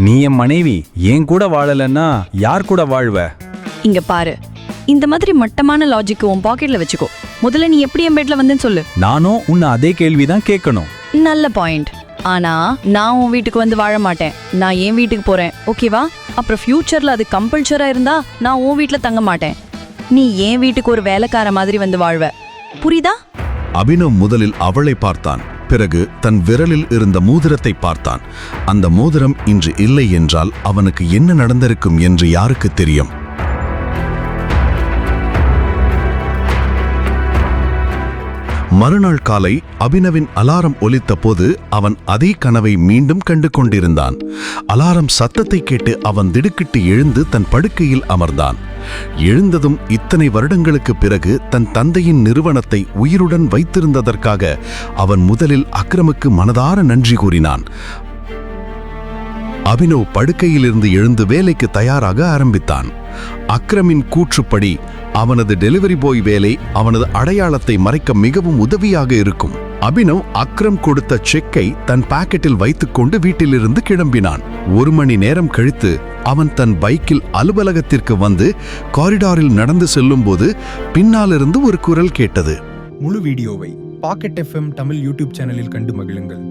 நீ என் மனைவி, என் கூட வாழலன்னா யார் கூட வாழ்வ? இங்க பாரு, இந்த மாதிரி மட்டமான லாஜிக் உன் பாக்கெட்ல வச்சுக்கோ. முதல்ல நீ எப்படி என் பெட்ல வந்தேன்னு சொல்லு. நானும் உன்னை அதே கேள்விதான் கேட்கணும். நல்ல பாயிண்ட். ஆனா நான் உன் வீட்டுக்கு வந்து வாழ மாட்டேன். நான் என் வீட்டுக்கு போறேன், ஓகேவா? அப்புறம் ஃபியூச்சர்ல அது கம்பல்சரா இருந்தா நான் உன் வீட்டுல தங்க மாட்டேன். நீ என் வீட்டுக்கு ஒரு வேலைக்கார மாதிரி வந்து வாழ்வ, புரியுதா? அபினவ் முதலில் அவளை பார்த்தான். பிறகு தன் விரலில் இருந்த மோதிரத்தை பார்த்தான். அந்த மோதிரம் இன்று இல்லை என்றால் அவனுக்கு என்ன நடந்திருக்கும் என்று யாருக்கு தெரியும்? மறுநாள் காலை அபினவின் அலாரம் ஒலித்த போது அவன் அதே கனவை மீண்டும் கண்டு கொண்டிருந்தான். அலாரம் சத்தத்தை கேட்டு அவன் திடுக்கிட்டு எழுந்து தன் படுக்கையில் அமர்ந்தான். எழுந்ததும் இத்தனை வருடங்களுக்கு பிறகு தன் தந்தையின் நிறுவனத்தை உயிருடன் வைத்திருந்ததற்காக அவன் முதலில் அக்ரமுக்கு மனதார நன்றி கூறினான். அபினவ் படுக்கையிலிருந்து எழுந்து வேலைக்கு தயாராக ஆரம்பித்தான். அக்ரமின் கூற்றுப்படி அவனது டெலிவரி பாய் வேலை அவனது அடையாளத்தை மறைக்க மிகவும் உதவியாக இருக்கும். அபினவ் அக்ரம் கொடுத்த செக்கை தன் பாக்கெட்டில் வைத்துக்கொண்டு வீட்டிலிருந்து கிளம்பினான். 1 மணி நேரம் கழித்து அவன் தன் பைக்கில் அலுவலகத்திற்கு வந்து காரிடாரில் நடந்து செல்லும்போது பின்னாலிருந்து ஒரு குரல் கேட்டது. முழு வீடியோவை பாக்கெட் FM தமிழ் யூடியூப் சேனலில் கண்டு மகிழுங்கள்.